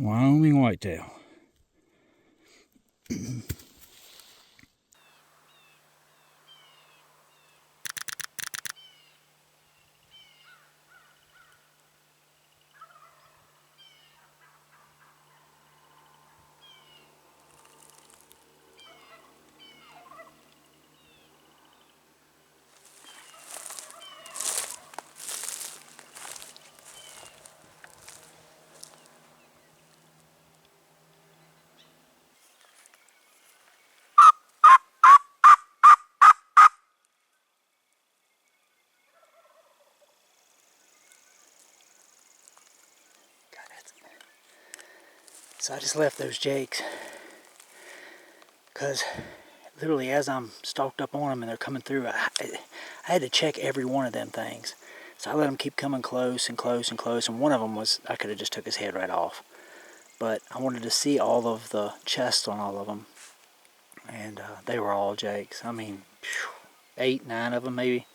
Wyoming whitetail. So I just left those jakes because literally as I'm stalked up on them and they're coming through, I had to check every one of them things. So I let them keep coming close and close and close, and one of them was, I could have just took his head right off. But I wanted to see all of the chests on all of them, and they were all jakes. I mean, 8, 9 of them maybe.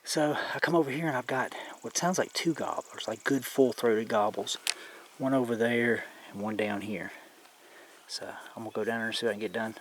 So I come over here and I've got what sounds like 2 gobblers, like good full-throated gobbles. One over there and one down here. So I'm gonna go down there and see what I can get done.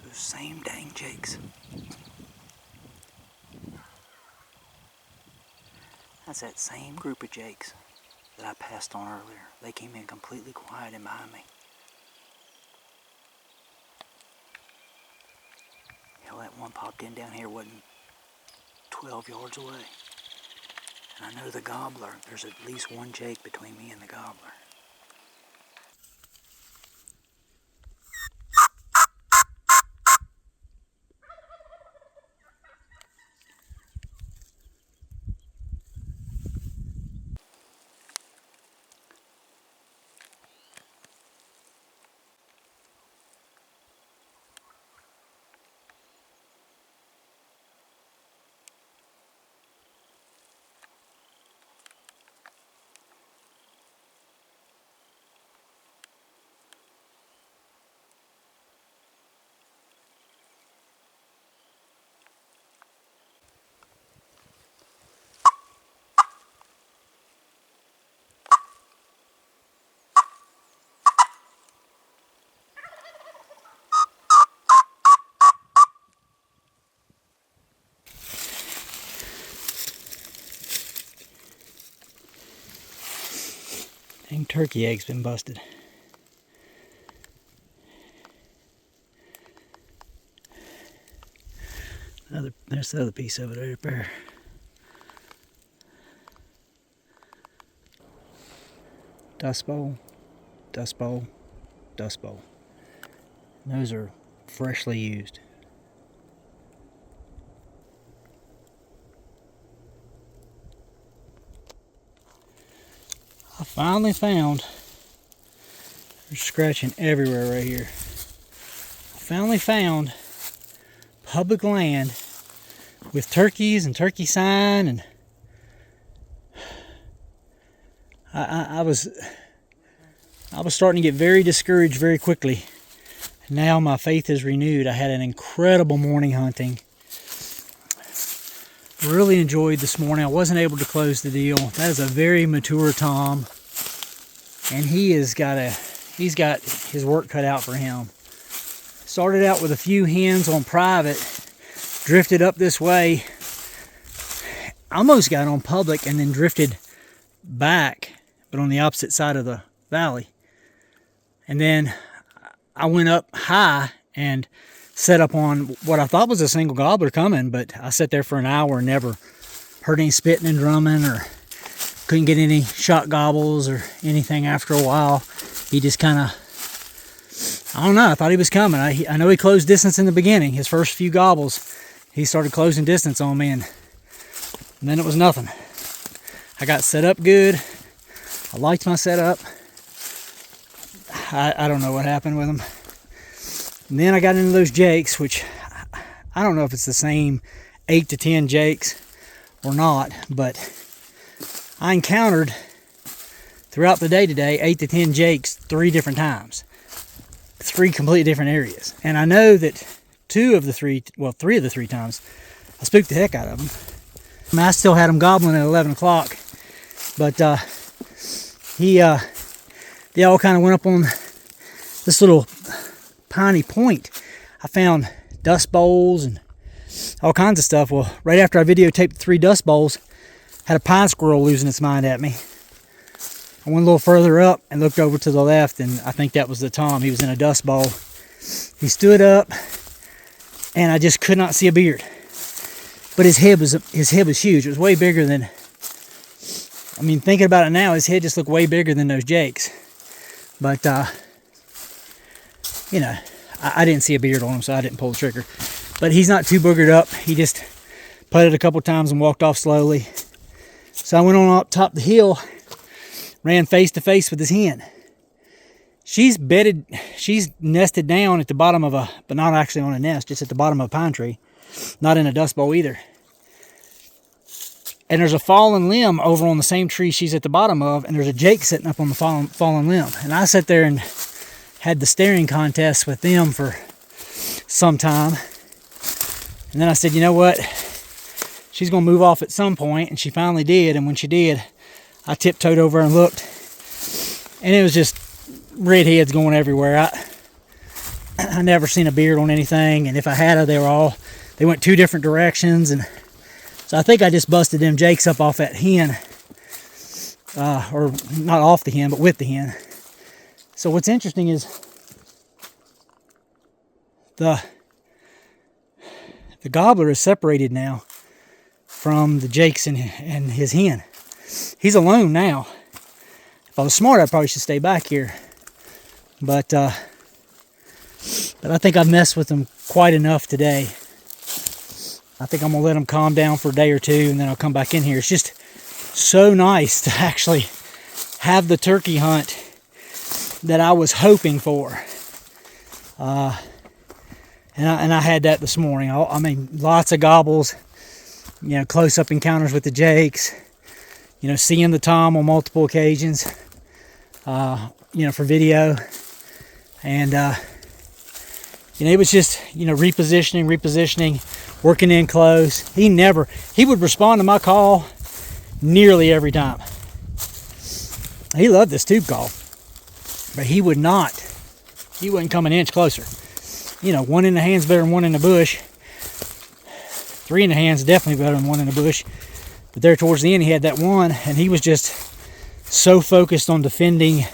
Those same dang jakes. That's that same group of jakes that I passed on earlier. They came in completely quiet and behind me. Hell, that one popped in down here wasn't 12 yards away. And I know the gobbler, there's at least one jake between me and the gobbler. Dang, turkey egg's been busted. There's the other piece of it right there. Dust bowl, dust bowl, dust bowl. And those are freshly used. I finally found, there's scratching everywhere right here. I finally found public land with turkeys and turkey sign, and I was starting to get very discouraged very quickly. Now my faith is renewed. I had an incredible morning hunting. Really enjoyed this morning. I wasn't able to close the deal. That is a very mature tom, and he's got his work cut out for him. Started out with a few hens on private, drifted up this way, almost got on public, and then drifted back, but on the opposite side of the valley. And then I went up high and set up on what I thought was a single gobbler coming, but I sat there for an hour and never heard any spitting and drumming, or couldn't get any shot gobbles or anything. After a while, he just kind of, I don't know, I thought he was coming. I know he closed distance in the beginning. His first few gobbles, he started closing distance on me, and then it was nothing. I got set up good. I liked my setup. I don't know what happened with them. And then I got into those jakes, which I don't know if it's the same 8 to 10 jakes or not, but I encountered throughout the day today 8 to 10 jakes 3 different times. 3 completely different areas. And I know that 3 of the 3 times, I spooked the heck out of them. I mean, I still had them gobbling at 11 o'clock, but they all kind of went up on this little piney point. I found dust bowls and all kinds of stuff. Well, right after I videotaped the 3 dust bowls, had a pine squirrel losing its mind at me. I went a little further up and looked over to the left, and I think that was the tom. He was in a dust bowl. He stood up, and I just could not see a beard. But his head was huge. It was way bigger than, I mean, thinking about it now, his head just looked way bigger than those jakes. But you know, I didn't see a beard on him, so I didn't pull the trigger. But he's not too boogered up. He just putted a couple times and walked off slowly. So I went on up top the hill, ran face to face with his hen. She's nested down at the bottom of but not actually on a nest, just at the bottom of a pine tree. Not in a dust bowl either. And there's a fallen limb over on the same tree she's at the bottom of, and there's a jake sitting up on the fallen limb. And I sat there and had the staring contest with them for some time. And then I said, you know what? She's going to move off at some point, and she finally did. And when she did, I tiptoed over and looked, and it was just redheads going everywhere. I never seen a beard on anything, and if I had, they went 2 different directions, and so I think I just busted them jakes up off that hen, or not off the hen, but with the hen. So what's interesting is the gobbler is separated now from the jakes and his hen. He's alone now. If I was smart, I probably should stay back here. But I think I've messed with him quite enough today. I think I'm going to let him calm down for a day or 2, and then I'll come back in here. It's just so nice to actually have the turkey hunt that I was hoping for. And I had that this morning. I mean, lots of gobbles, you know, close-up encounters with the jakes, you know, seeing the tom on multiple occasions, you know, for video. And, you know, it was just, you know, repositioning, working in close. He would respond to my call nearly every time. He loved this tube call, but he wouldn't come an inch closer. You know, 1 in the hand's better than 1 in the bush. 3 in the hand's definitely better than 1 in the bush. But there towards the end, he had that 1, and he was just so focused on defending,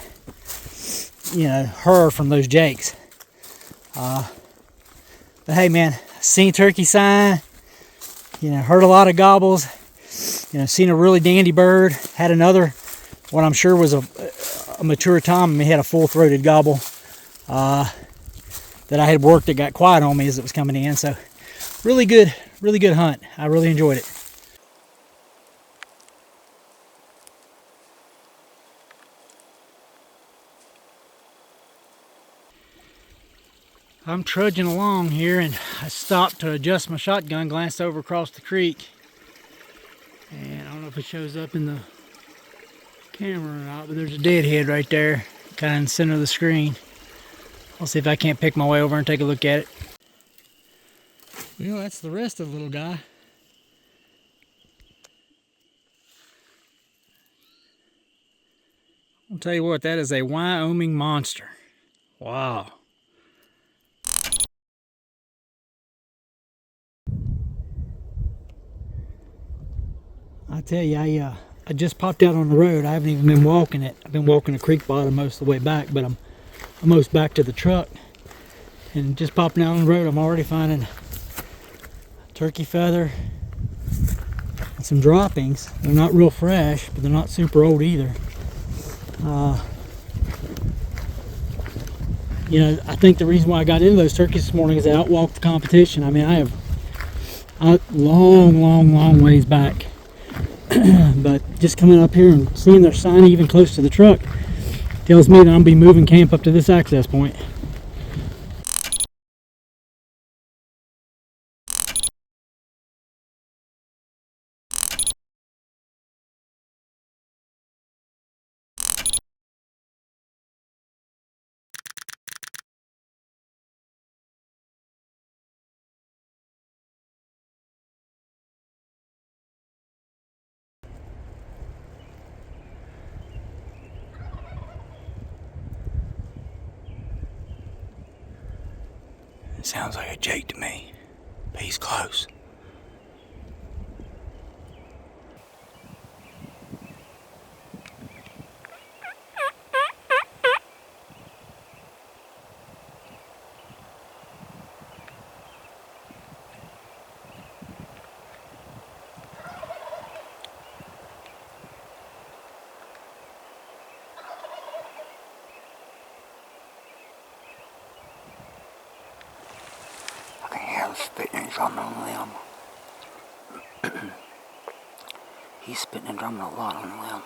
you know, her from those jakes. But hey, man, seen turkey sign, you know, heard a lot of gobbles, you know, seen a really dandy bird, had another, what I'm sure was a mature tom. I mean, he had a full-throated gobble that I had worked that got quiet on me as it was coming in. So really good hunt. I really enjoyed it. I'm trudging along here, and I stopped to adjust my shotgun, glanced over across the creek, and I don't know if it shows up in the camera or not, but there's a deadhead right there, kind of in the center of the screen. I'll see if I can't pick my way over and take a look at it. Well, that's the rest of the little guy. I'll tell you what, that is a Wyoming monster. Wow. I tell you, I just popped out on the road. I haven't even been walking it. I've been walking the creek bottom most of the way back, but I'm almost back to the truck. And just popping out on the road, I'm already finding a turkey feather and some droppings. They're not real fresh, but they're not super old either. You know, I think the reason why I got into those turkeys this morning is I outwalked the competition. I mean, I have a long ways back. But just coming up here and seeing their sign even close to the truck tells me that I'm going to be moving camp up to this access point. It sounds like a jake to me, but he's close. I can hear him spitting and drumming on the limb. He's spitting and drumming a lot on the limb.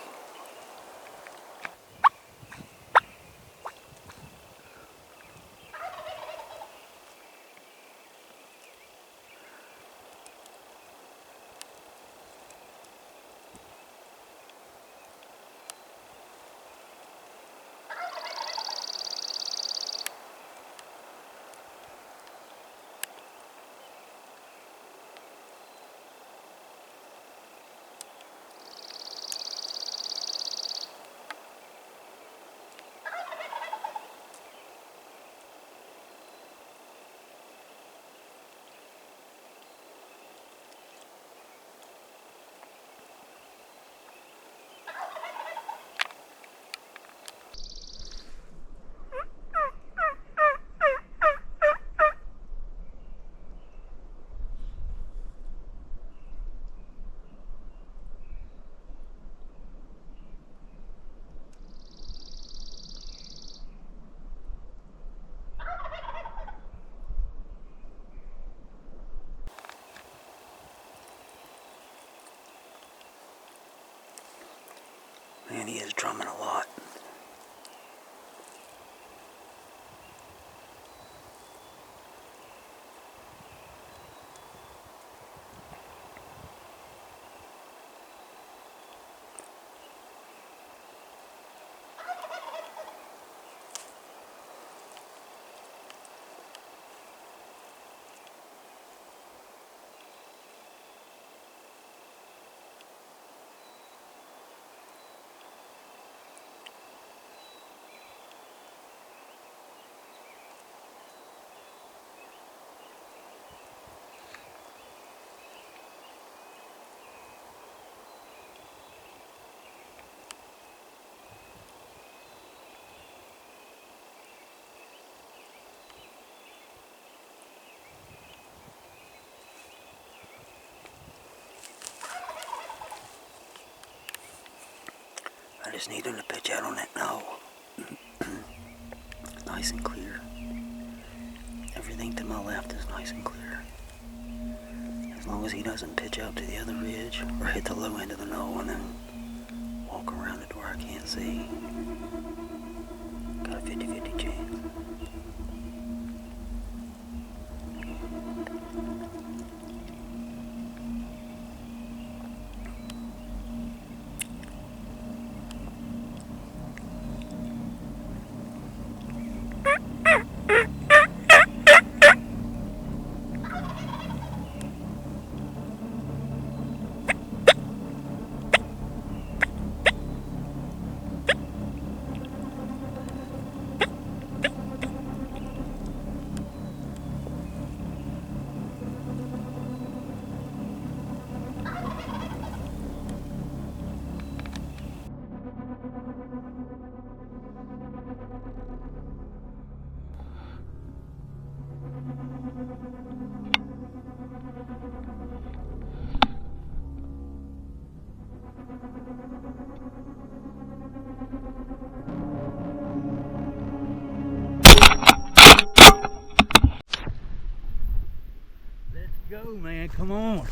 Man, he is drumming a lot. I just need him to pitch out on that knoll. Nice and clear. Everything to my left is nice and clear. As long as he doesn't pitch out to the other ridge or hit the low end of the knoll and then walk around it to where I can't see. Got a 50-50 chance. go, man. Come on.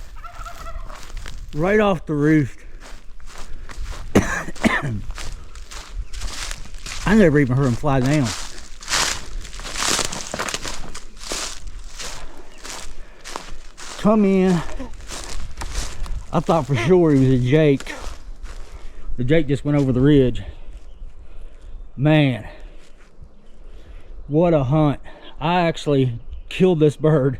Right off the roost. I never even heard him fly down. Come in. I thought for sure he was a Jake. The Jake just went over the ridge. Man, what a hunt. I actually killed this bird.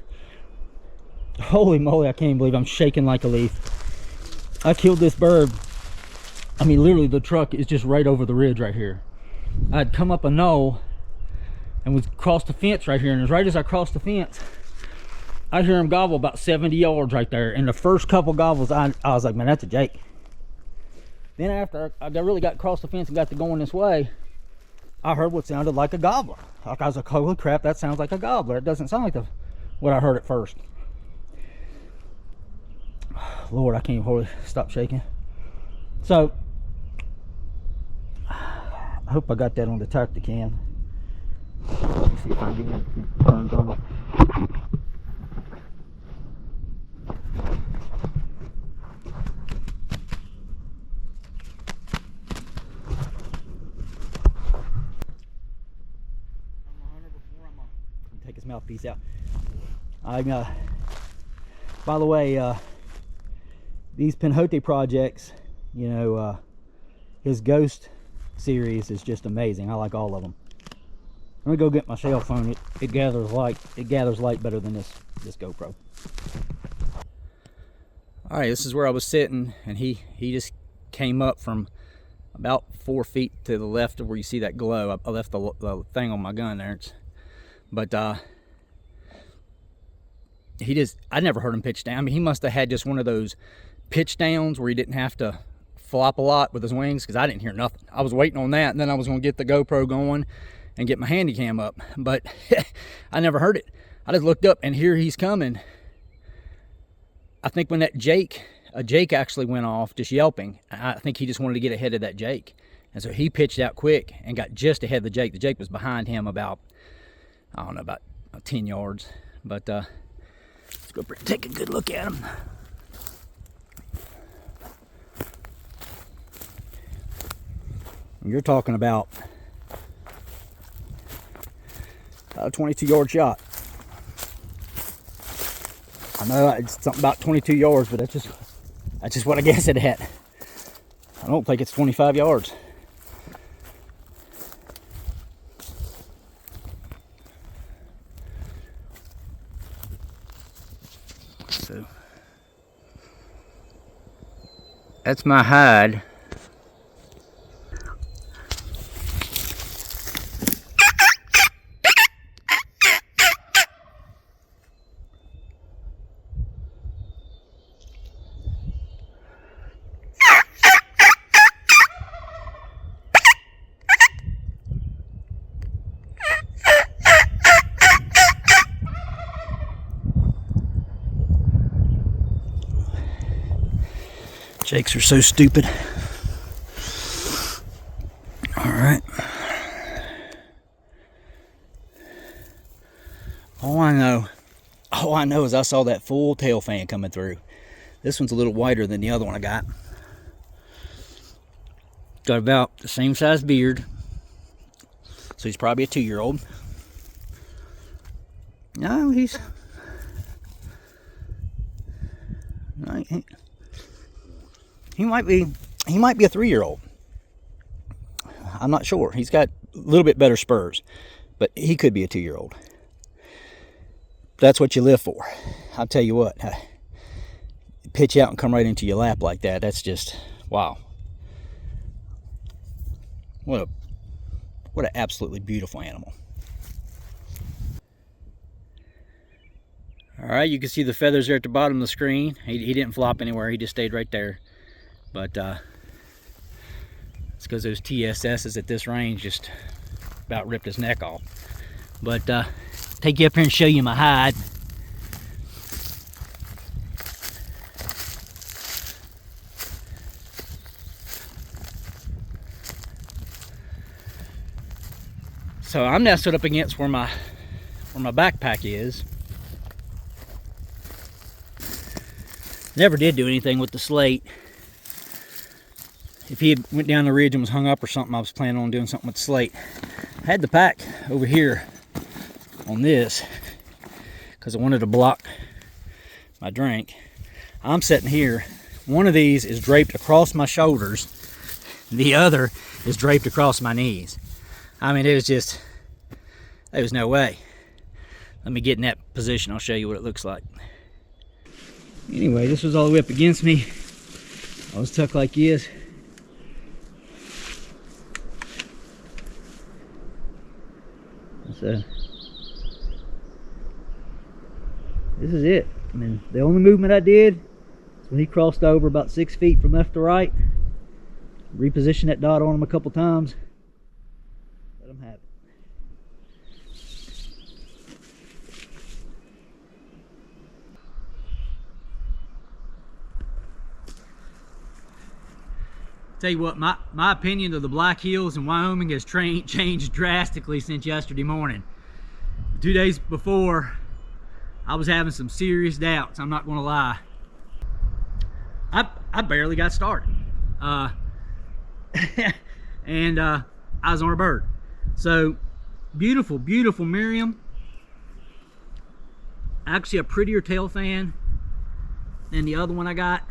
Holy moly, I can't believe I'm shaking like a leaf. I killed this bird. I mean, literally the truck is just right over the ridge right here. I'd come up a knoll and was crossed the fence right here, and as right as I crossed the fence, I hear him gobble about 70 yards right there. And the first couple gobbles, I was like, man, that's a Jake. Then after I really got across the fence and got to going this way, I heard what sounded like a gobbler. Like, I was like, holy crap, that sounds like a gobbler. It doesn't sound like what I heard at first. Lord, I can't even hardly stop shaking. So, I hope I got that on the tractor cam. Let me see if I can get it turned on. Take his mouthpiece out. By the way, these Pinhote projects, you know, his ghost series is just amazing. I like all of them. I'm gonna go get my cell phone. It gathers light. It gathers light better than this GoPro. All right, this is where I was sitting, and he just came up from about 4 feet to the left of where you see that glow. I left the thing on my gun there. But I never heard him pitch down. I mean, he must have had just one of those pitch downs where he didn't have to flop a lot with his wings, because I didn't hear nothing. I was waiting on that, and then I was going to get the GoPro going and get my handy cam up, but I never heard it. I just looked up, and here he's coming. I think when a Jake actually went off just yelping, I think he just wanted to get ahead of that Jake, and so he pitched out quick and got just ahead of the Jake. The Jake was behind him about, I don't know, about 10 yards. But let's go take a good look at him. You're talking about a 22-yard shot. I know it's something about 22 yards, but that's just what I guess it at. I don't think it's 25 yards. So that's my hide. Jakes are so stupid. All right. All I know is I saw that full tail fan coming through. This one's a little whiter than the other one I got. Got about the same size beard. So he's probably a 2-year-old. No, he might be a 3-year-old. I'm not sure. He's got a little bit better spurs, but he could be a 2-year-old. That's what you live for. I'll tell you what, pitch out and come right into your lap like that. That's just, wow. What an absolutely beautiful animal. All right, you can see the feathers there at the bottom of the screen. He didn't flop anywhere. He just stayed right there. But it's because those TSSs at this range just about ripped his neck off. But take you up here and show you my hide. So I'm nestled up against where my backpack is. Never did do anything with the slate. If he had went down the ridge and was hung up or something, I was planning on doing something with the slate. I had the pack over here on this because I wanted to block my drink. I'm sitting here. One of these is draped across my shoulders. The other is draped across my knees. I mean, there was no way. Let me get in that position. I'll show you what it looks like. Anyway, this was all the way up against me. I was tucked like this. So, this is it. I mean, the only movement I did is when he crossed over about 6 feet from left to right. Repositioned that dot on him a couple times. Let him have it. Tell you what, my opinion of the Black Hills in Wyoming has changed drastically since yesterday morning. 2 days before, I was having some serious doubts, I'm not gonna lie. I barely got started. And I was on a bird. So, beautiful, beautiful Merriam. Actually a prettier tail fan than the other one I got.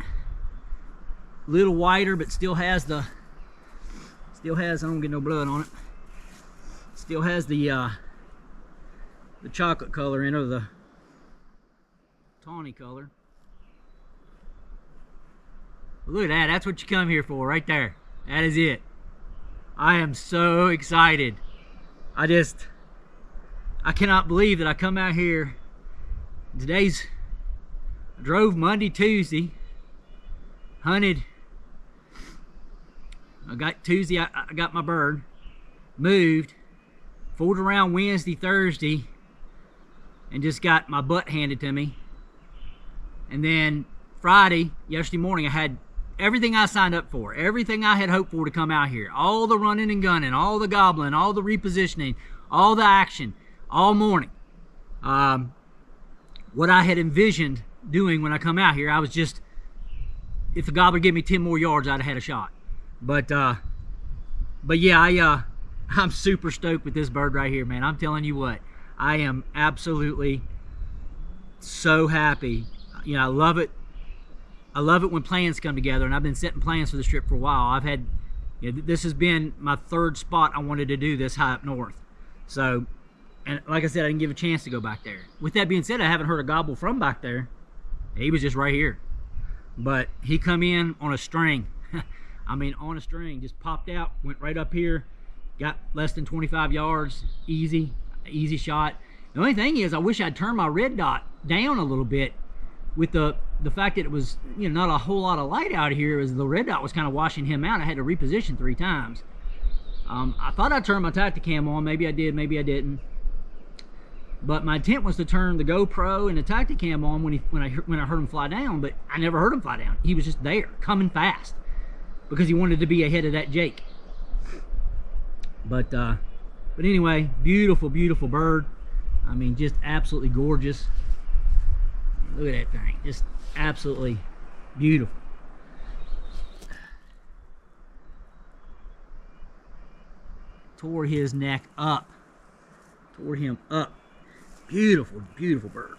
Little whiter, but still has, I don't get no blood on it. Still has the chocolate color in it, or the tawny color. But look at that, that's what you come here for right there. That is it. I am so excited. I cannot believe that I come out here. I drove Monday, Tuesday, hunted. I got Tuesday, I got my bird, moved, fooled around Wednesday, Thursday, and just got my butt handed to me. And then Friday, yesterday morning, I had everything I signed up for, everything I had hoped for to come out here. All the running and gunning, all the gobbling, all the repositioning, all the action, all morning. What I had envisioned doing when I come out here, I was just, if the gobbler gave me 10 more yards, I'd have had a shot. But yeah, I'm super stoked with this bird right here, man. I'm telling you what, I am absolutely so happy. You know, I love it. I love it when plans come together, and I've been setting plans for this trip for a while. This has been my third spot I wanted to do this high up north. So, and like I said, I didn't give a chance to go back there. With that being said, I haven't heard a gobble from back there. He was just right here. But he come in on a string. I mean, on a string, just popped out, went right up here, got less than 25 yards, easy shot. The only thing is, I wish I'd turned my red dot down a little bit. With the fact that it was, you know, not a whole lot of light out here, as the red dot was kind of washing him out. I had to reposition 3 times. I thought I turned my Tacticam on. Maybe I did, maybe I didn't. But my intent was to turn the GoPro and the Tacticam on when I heard him fly down. But I never heard him fly down. He was just there, coming fast, because he wanted to be ahead of that Jake. But anyway, beautiful, beautiful bird. I mean, just absolutely gorgeous. Look at that thing, just absolutely beautiful. Tore his neck up, tore him up. Beautiful, beautiful bird.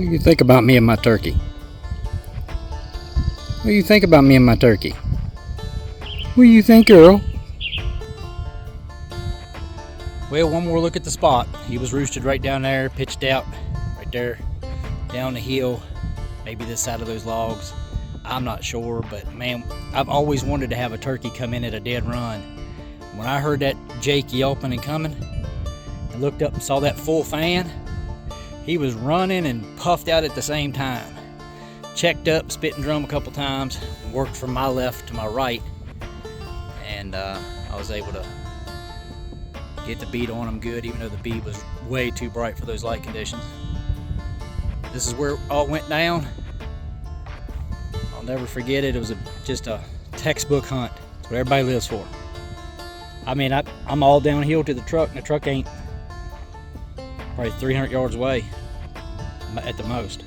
What do you think about me and my turkey? What do you think about me and my turkey? What do you think, girl? Well, one more look at the spot. He was roosted right down there, pitched out right there down the hill, maybe this side of those logs. I'm not sure, but man, I've always wanted to have a turkey come in at a dead run. When I heard that Jake yelping and coming, I looked up and saw that full fan. He was running and puffed out at the same time. Checked up, spit and drum a couple times, worked from my left to my right, and I was able to get the bead on him good, even though the bead was way too bright for those light conditions. This is where it all went down. I'll never forget it. It was just a textbook hunt. That's what everybody lives for. I mean, I'm all downhill to the truck, and the truck ain't probably 300 yards away at the most.